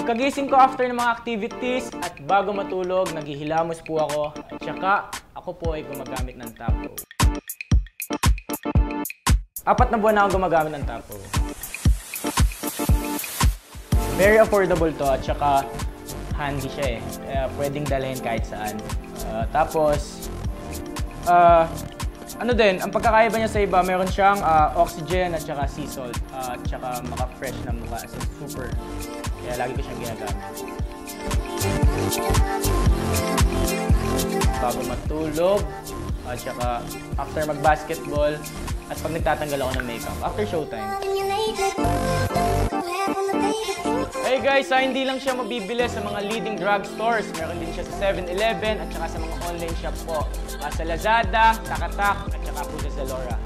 Pagkagising ko after ng mga activities at bago matulog, naghihilamos po ako. At saka, ako po ay gumagamit ng Tapo. 4 na buwan na ako gumagamit ng Tapo. Very affordable to at saka handy siya eh. Pwedeng dalhin kahit saan. Tapos, ano din, ang pagkakaiba niya sa iba, meron siyang oxygen at saka sea salt. At saka maka-fresh na mukha. As in, super. Kaya lagi ko siyang ginagamit. Bago matulog, at saka after mag-basketball, at pag nagtatanggal ako ng makeup, after showtime. Hey guys, hindi lang siya mabibili sa mga leading drugstores. Meron din siya sa 7-Eleven at saka sa mga online shop po. Sa Lazada, Takatak, at saka po sa Zalora.